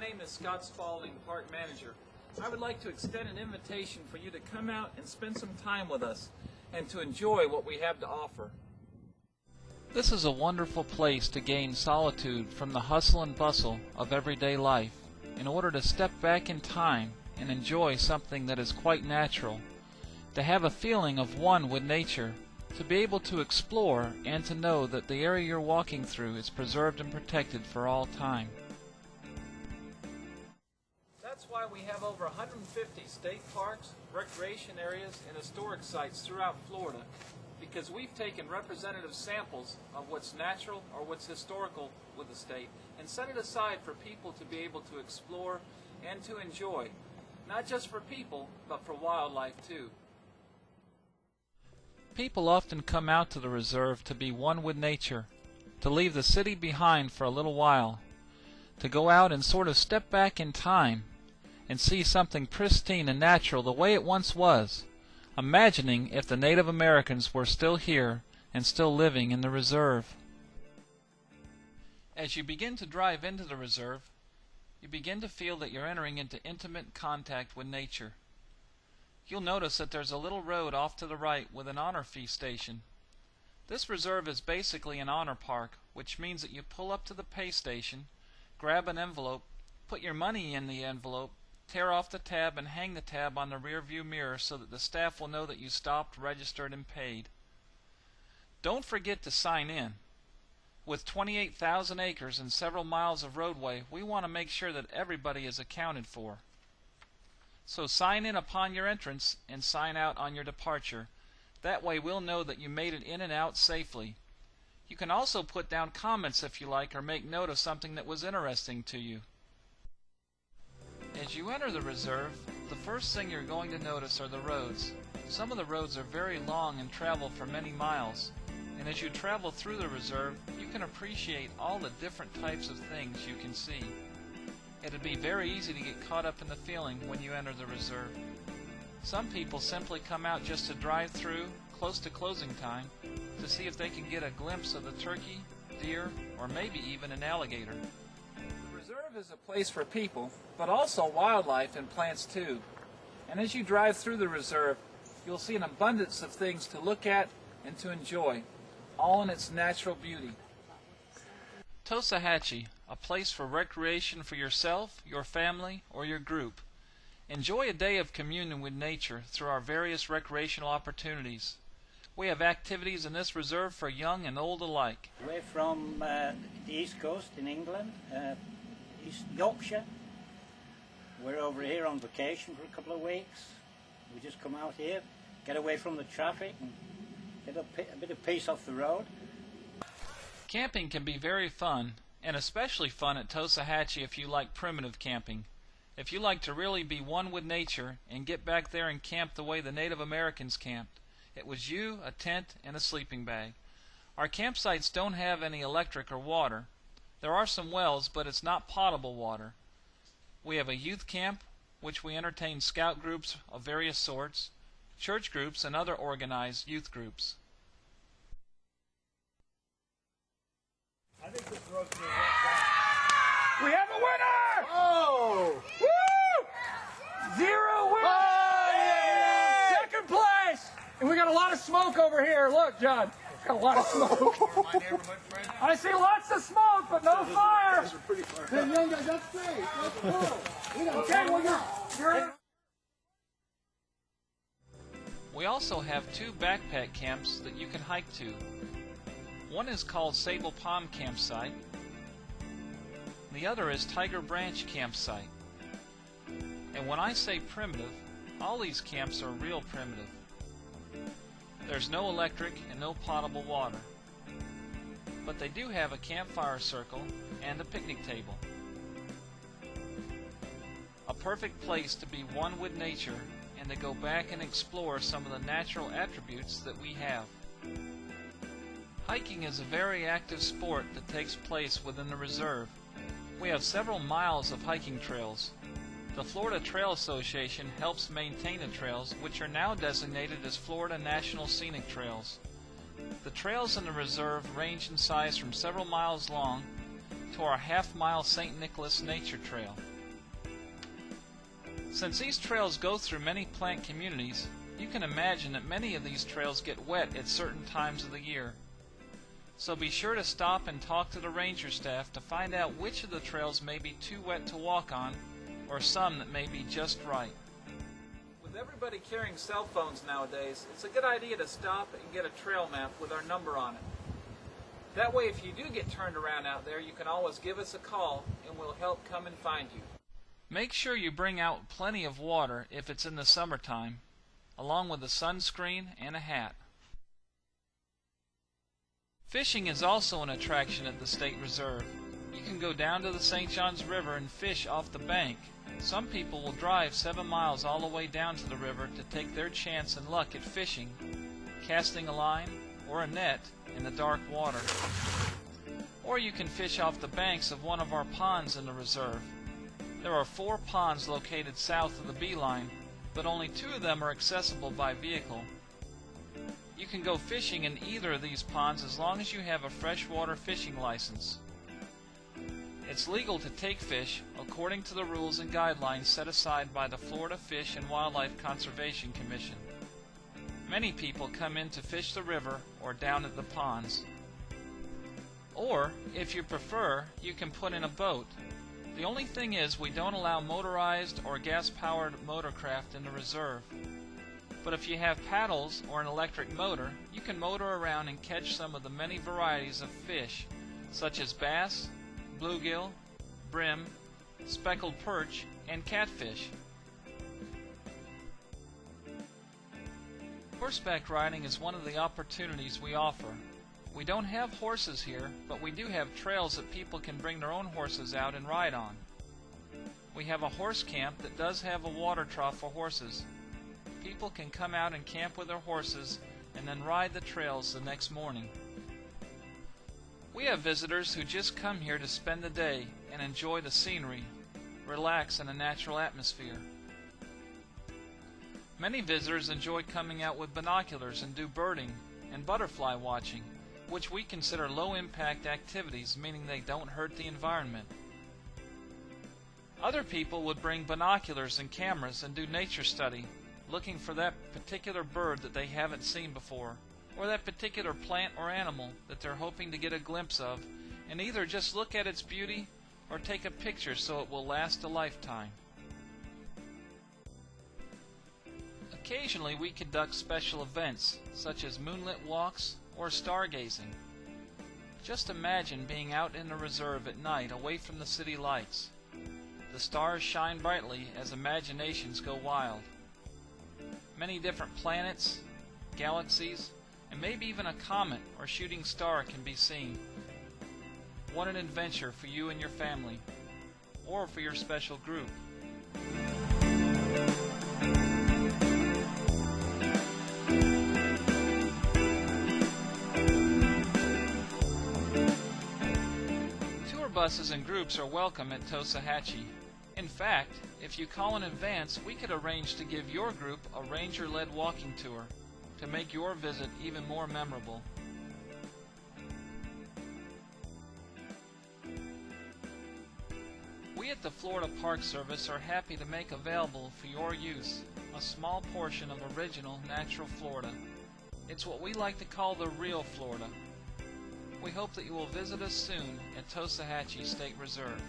name is Scott Spalding, Park Manager. I would like to extend an invitation for you to come out and spend some time with us and to enjoy what we have to offer. This is a wonderful place to gain solitude from the hustle and bustle of everyday life in order to step back in time and enjoy something that is quite natural, to have a feeling of one with nature, to be able to explore and to know that the area you're walking through is preserved and protected for all time. That's why we have over 150 state parks, recreation areas, and historic sites throughout Florida, because we've taken representative samples of what's natural or what's historical with the state and set it aside for people to be able to explore and to enjoy, not just for people, but for wildlife too. People often come out to the reserve to be one with nature, to leave the city behind for a little while, to go out and sort of step back in time and see something pristine and natural the way it once was, imagining if the Native Americans were still here and still living in the reserve. As you begin to drive into the reserve, you begin to feel that you're entering into intimate contact with nature. You'll notice that there's a little road off to the right with an honor fee station. This reserve is basically an honor park, which means that you pull up to the pay station, grab an envelope, put your money in the envelope, tear off the tab and hang the tab on the rear view mirror so that the staff will know that you stopped, registered, and paid. Don't forget to sign in. With 28,000 acres and several miles of roadway, we want to make sure that everybody is accounted for. So sign in upon your entrance and sign out on your departure. That way we'll know that you made it in and out safely. You can also put down comments if you like, or make note of something that was interesting to you. As you enter the reserve, the first thing you're going to notice are the roads. Some of the roads are very long and travel for many miles, and as you travel through the reserve, you can appreciate all the different types of things you can see. It'd be very easy to get caught up in the feeling when you enter the reserve. Some people simply come out just to drive through, close to closing time, to see if they can get a glimpse of the turkey, deer, or maybe even an alligator. The reserve is a place for people, but also wildlife and plants too. And as you drive through the reserve, you'll see an abundance of things to look at and to enjoy, all in its natural beauty. Tosohatchee, a place for recreation for yourself, your family, or your group. Enjoy a day of communion with nature through our various recreational opportunities. We have activities in this reserve for young and old alike. We're from the East Coast in England, East Yorkshire. We're over here on vacation for a couple of weeks. We just come out here, get away from the traffic, and get a bit of peace off the road. Camping can be very fun, and especially fun at Tosohatchee if you like primitive camping. If you like to really be one with nature and get back there and camp the way the Native Americans camped. It was you, a tent, and a sleeping bag. Our campsites don't have any electric or water. There are some wells, but it's not potable water. We have a youth camp, which we entertain scout groups of various sorts, church groups, and other organized youth groups. I think this road's gonna work. We have a winner! Oh! Woo! 0 wins! Oh, yeah! Second place! And we got a lot of smoke over here. Look, John. Got a lot of smoke. My neighborhood friend. I see lots of smoke, but no fire. Those are pretty far. Hey, young guys, that's great. That's cool. Okay, well, you're... We also have 2 backpack camps that you can hike to. One is called Sable Palm Campsite. The other is Tiger Branch Campsite. And when I say primitive, all these camps are real primitive. There's no electric and no potable water. But they do have a campfire circle and a picnic table. A perfect place to be one with nature and to go back and explore some of the natural attributes that we have. Hiking is a very active sport that takes place within the reserve. We have several miles of hiking trails. The Florida Trail Association helps maintain the trails, which are now designated as Florida National Scenic Trails. The trails in the reserve range in size from several miles long to our half-mile St. Nicholas Nature Trail. Since these trails go through many plant communities, you can imagine that many of these trails get wet at certain times of the year. So be sure to stop and talk to the ranger staff to find out which of the trails may be too wet to walk on, or some that may be just right. With everybody carrying cell phones nowadays, it's a good idea to stop and get a trail map with our number on it. That way, if you do get turned around out there, you can always give us a call and we'll help come and find you. Make sure you bring out plenty of water if it's in the summertime, along with a sunscreen and a hat. Fishing is also an attraction at the State Reserve. You can go down to the St. Johns River and fish off the bank. Some people will drive 7 miles all the way down to the river to take their chance and luck at fishing, casting a line or a net in the dark water. Or you can fish off the banks of one of our ponds in the reserve. There are 4 ponds located south of the beeline, but only 2 of them are accessible by vehicle. You can go fishing in either of these ponds as long as you have a freshwater fishing license. It's legal to take fish according to the rules and guidelines set aside by the Florida Fish and Wildlife Conservation Commission. Many people come in to fish the river or down at the ponds. Or, if you prefer, you can put in a boat. The only thing is we don't allow motorized or gas-powered motorcraft in the reserve. But if you have paddles or an electric motor, you can motor around and catch some of the many varieties of fish, such as bass, bluegill, brim, speckled perch, and catfish. Horseback riding is one of the opportunities we offer. We don't have horses here, but we do have trails that people can bring their own horses out and ride on. We have a horse camp that does have a water trough for horses. People can come out and camp with their horses and then ride the trails the next morning. We have visitors who just come here to spend the day and enjoy the scenery, relax in a natural atmosphere. Many visitors enjoy coming out with binoculars and do birding and butterfly watching, which we consider low-impact activities, meaning they don't hurt the environment. Other people would bring binoculars and cameras and do nature study, looking for that particular bird that they haven't seen before, or that particular plant or animal that they're hoping to get a glimpse of, and either just look at its beauty or take a picture so it will last a lifetime. Occasionally we conduct special events, such as moonlit walks or stargazing. Just imagine being out in the reserve at night away from the city lights. The stars shine brightly as imaginations go wild. Many different planets, galaxies, and maybe even a comet or shooting star can be seen. What an adventure for you and your family, or for your special group. Tour buses and groups are welcome at Tosohatchee. In fact, if you call in advance, we could arrange to give your group a ranger-led walking tour to make your visit even more memorable. We at the Florida Park Service are happy to make available for your use a small portion of original natural Florida. It's what we like to call the real Florida. We hope that you will visit us soon at Tosohatchee State Reserve.